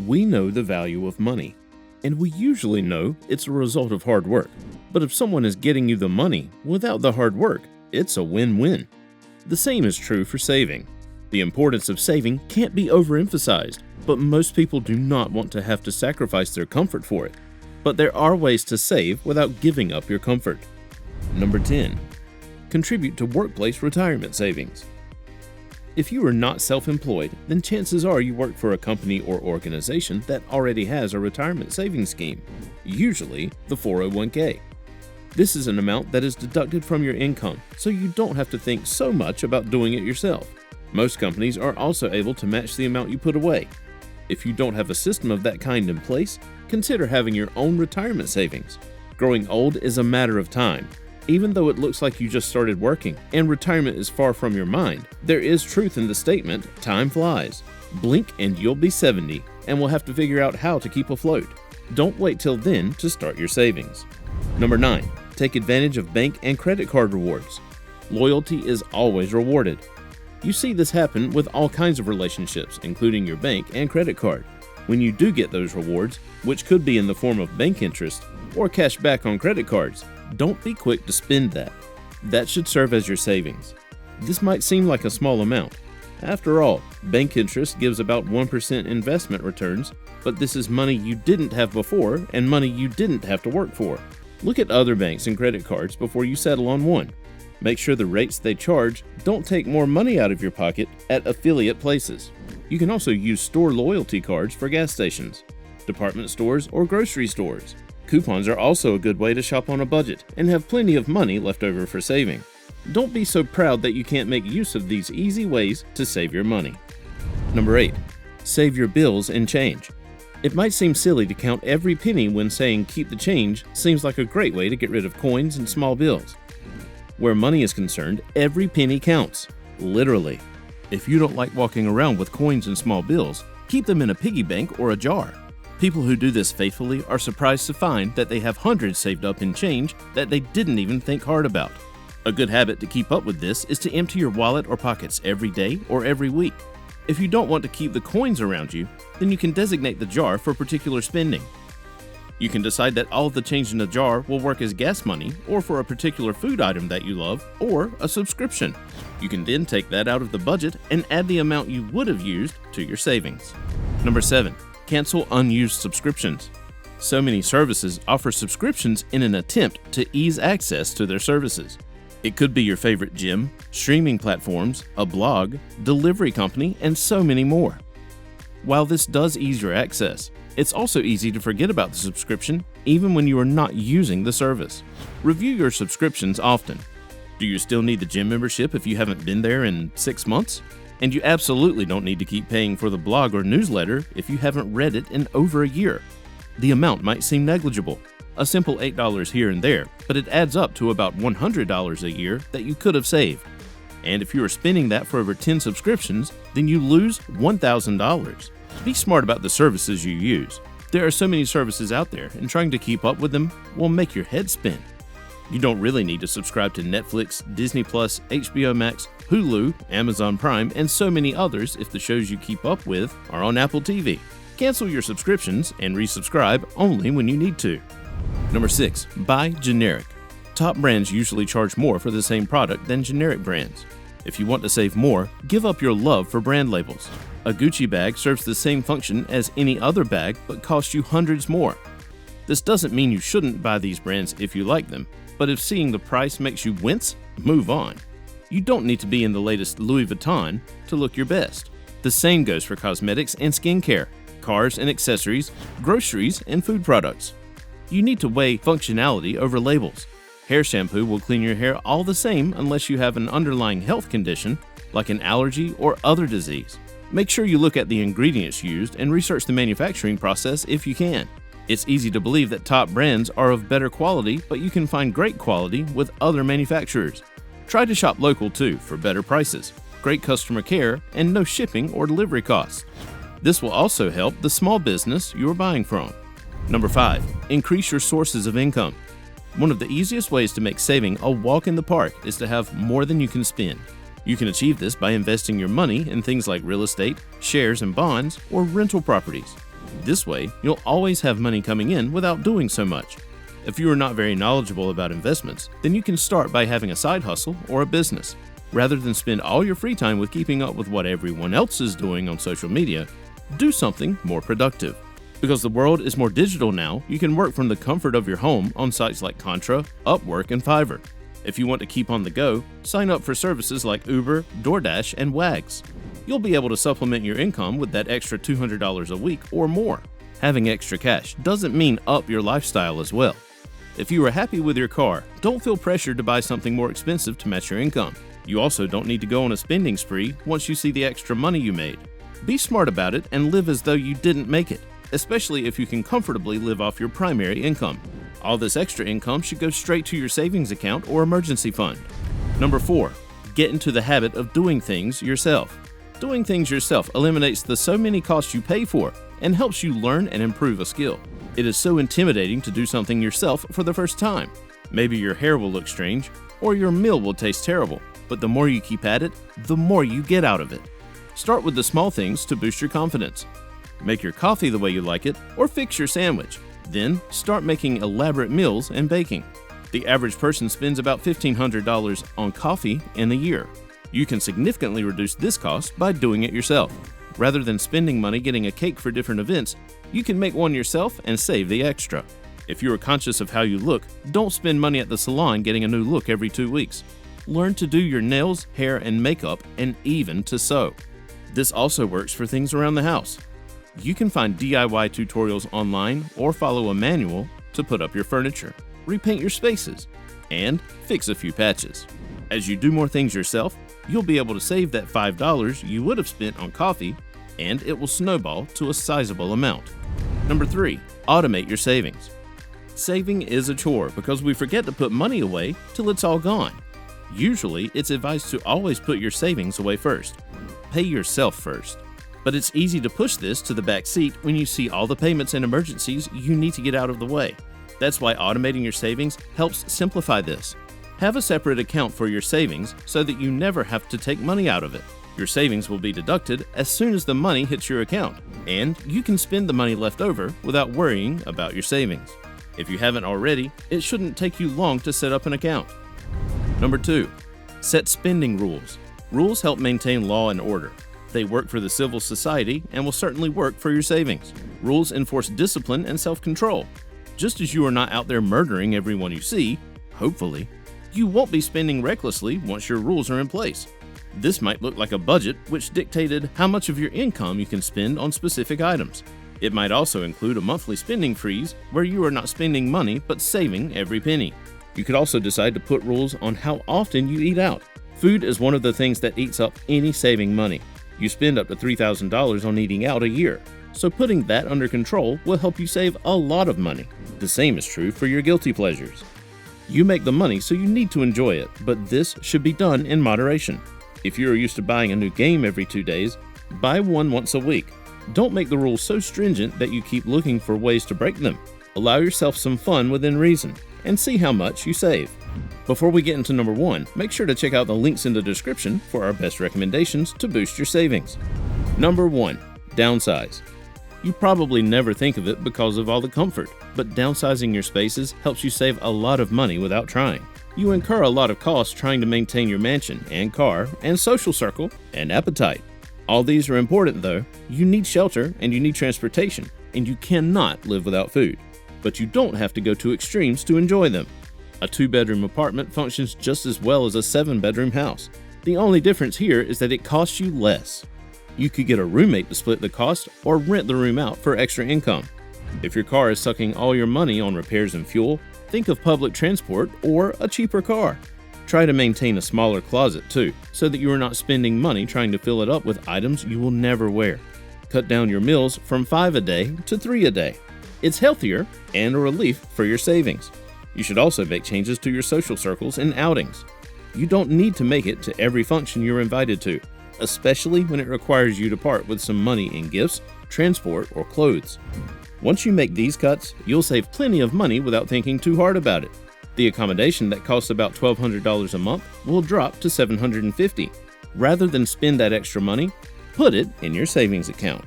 We know the value of money, and we usually know it's a result of hard work. But if someone is getting you the money without the hard work, it's a win-win. The same is true for saving. The importance of saving can't be overemphasized, but most people do not want to have to sacrifice their comfort for it. But there are ways to save without giving up your comfort. Number 10. Contribute to workplace retirement savings. If you are not self-employed, then chances are you work for a company or organization that already has a retirement savings scheme, usually the 401k. This is an amount that is deducted from your income, so you don't have to think so much about doing it yourself. Most companies are also able to match the amount you put away. If you don't have a system of that kind in place, consider having your own retirement savings. Growing old is a matter of time. Even though it looks like you just started working and retirement is far from your mind, there is truth in the statement, time flies. Blink and you'll be 70 and will have to figure out how to keep afloat. Don't wait till then to start your savings. Number 9. Take advantage of bank and credit card rewards. Loyalty is always rewarded. You see this happen with all kinds of relationships, including your bank and credit card. When you do get those rewards, which could be in the form of bank interest or cash back on credit cards, don't be quick to spend that. That should serve as your savings. This might seem like a small amount. After all, bank interest gives about 1% investment returns, but this is money you didn't have before and money you didn't have to work for. Look at other banks and credit cards before you settle on one. Make sure the rates they charge don't take more money out of your pocket at affiliate places. You can also use store loyalty cards for gas stations, department stores, or grocery stores. Coupons are also a good way to shop on a budget and have plenty of money left over for saving. Don't be so proud that you can't make use of these easy ways to save your money. Number 8. Save your bills and change. It might seem silly to count every penny when saying keep the change seems like a great way to get rid of coins and small bills. Where money is concerned, every penny counts. Literally. If you don't like walking around with coins and small bills, keep them in a piggy bank or a jar. People who do this faithfully are surprised to find that they have hundreds saved up in change that they didn't even think hard about. A good habit to keep up with this is to empty your wallet or pockets every day or every week. If you don't want to keep the coins around you, then you can designate the jar for particular spending. You can decide that all of the change in the jar will work as gas money or for a particular food item that you love or a subscription. You can then take that out of the budget and add the amount you would have used to your savings. Number 7. Cancel unused subscriptions. So many services offer subscriptions in an attempt to ease access to their services. It could be your favorite gym, streaming platforms, a blog, delivery company, and so many more. While this does ease your access, it's also easy to forget about the subscription even when you are not using the service. Review your subscriptions often. Do you still need the gym membership if you haven't been there in 6 months? And you absolutely don't need to keep paying for the blog or newsletter if you haven't read it in over a year. The amount might seem negligible, a simple $8 here and there, but it adds up to about $100 a year that you could have saved. And if you are spending that for over 10 subscriptions, then you lose $1,000. Be smart about the services you use. There are so many services out there, and trying to keep up with them will make your head spin. You don't really need to subscribe to Netflix, Disney+, HBO Max, Hulu, Amazon Prime, and so many others if the shows you keep up with are on Apple TV. Cancel your subscriptions and resubscribe only when you need to. Number 6. Buy generic. Top brands usually charge more for the same product than generic brands. If you want to save more, give up your love for brand labels. A Gucci bag serves the same function as any other bag but costs you hundreds more. This doesn't mean you shouldn't buy these brands if you like them, but if seeing the price makes you wince, move on. You don't need to be in the latest Louis Vuitton to look your best. The same goes for cosmetics and skincare, cars and accessories, groceries and food products. You need to weigh functionality over labels. Hair shampoo will clean your hair all the same unless you have an underlying health condition like an allergy or other disease. Make sure you look at the ingredients used and research the manufacturing process if you can. It's easy to believe that top brands are of better quality, but you can find great quality with other manufacturers. Try to shop local too for better prices, great customer care, and no shipping or delivery costs. This will also help the small business you are buying from. Number 5. Increase your sources of income. One of the easiest ways to make saving a walk in the park is to have more than you can spend. You can achieve this by investing your money in things like real estate, shares and bonds, or rental properties. This way, you'll always have money coming in without doing so much. If you are not very knowledgeable about investments, then you can start by having a side hustle or a business. Rather than spend all your free time with keeping up with what everyone else is doing on social media, do something more productive. Because the world is more digital now, you can work from the comfort of your home on sites like Contra, Upwork, and Fiverr. If you want to keep on the go, sign up for services like Uber, DoorDash, and Wags. You'll be able to supplement your income with that extra $200 a week or more. Having extra cash doesn't mean up your lifestyle as well. If you are happy with your car, don't feel pressured to buy something more expensive to match your income. You also don't need to go on a spending spree once you see the extra money you made. Be smart about it and live as though you didn't make it, especially if you can comfortably live off your primary income. All this extra income should go straight to your savings account or emergency fund. Number 4, get into the habit of doing things yourself. Doing things yourself eliminates the so many costs you pay for and helps you learn and improve a skill. It is so intimidating to do something yourself for the first time. Maybe your hair will look strange or your meal will taste terrible, but the more you keep at it, the more you get out of it. Start with the small things to boost your confidence. Make your coffee the way you like it or fix your sandwich. Then start making elaborate meals and baking. The average person spends about $1,500 on coffee in a year. You can significantly reduce this cost by doing it yourself. Rather than spending money getting a cake for different events, you can make one yourself and save the extra. If you are conscious of how you look, don't spend money at the salon getting a new look every 2 weeks. Learn to do your nails, hair, and makeup, and even to sew. This also works for things around the house. You can find DIY tutorials online or follow a manual to put up your furniture, repaint your spaces, and fix a few patches. As you do more things yourself, you'll be able to save that $5 you would have spent on coffee, and it will snowball to a sizable amount. Number 3, automate your savings. Saving is a chore because we forget to put money away till it's all gone. Usually, it's advised to always put your savings away first. Pay yourself first. But it's easy to push this to the back seat when you see all the payments and emergencies you need to get out of the way. That's why automating your savings helps simplify this. Have a separate account for your savings so that you never have to take money out of it. Your savings will be deducted as soon as the money hits your account, and you can spend the money left over without worrying about your savings. If you haven't already, it shouldn't take you long to set up an account. Number 2, set spending rules. Rules help maintain law and order. They work for the civil society and will certainly work for your savings. Rules enforce discipline and self-control. Just as you are not out there murdering everyone you see, hopefully, you won't be spending recklessly once your rules are in place. This might look like a budget which dictated how much of your income you can spend on specific items. It might also include a monthly spending freeze where you are not spending money but saving every penny. You could also decide to put rules on how often you eat out. Food is one of the things that eats up any saving money. You spend up to $3,000 on eating out a year, so putting that under control will help you save a lot of money. The same is true for your guilty pleasures. You make the money, so you need to enjoy it, but this should be done in moderation. If you are used to buying a new game every 2 days, buy one once a week. Don't make the rules so stringent that you keep looking for ways to break them. Allow yourself some fun within reason, and see how much you save. Before we get into number 1, make sure to check out the links in the description for our best recommendations to boost your savings. Number 1, downsize. You probably never think of it because of all the comfort, but downsizing your spaces helps you save a lot of money without trying. You incur a lot of costs trying to maintain your mansion and car and social circle and appetite. All these are important though. You need shelter and you need transportation, and you cannot live without food. But you don't have to go to extremes to enjoy them. A 2-bedroom apartment functions just as well as a 7-bedroom house. The only difference here is that it costs you less. You could get a roommate to split the cost or rent the room out for extra income. If your car is sucking all your money on repairs and fuel, think of public transport or a cheaper car. Try to maintain a smaller closet too, so that you are not spending money trying to fill it up with items you will never wear. Cut down your meals from 5 a day to 3 a day. It's healthier and a relief for your savings. You should also make changes to your social circles and outings. You don't need to make it to every function you're invited to, especially when it requires you to part with some money in gifts, transport, or clothes. Once you make these cuts, you'll save plenty of money without thinking too hard about it. The accommodation that costs about $1,200 a month will drop to $750. Rather than spend that extra money, put it in your savings account.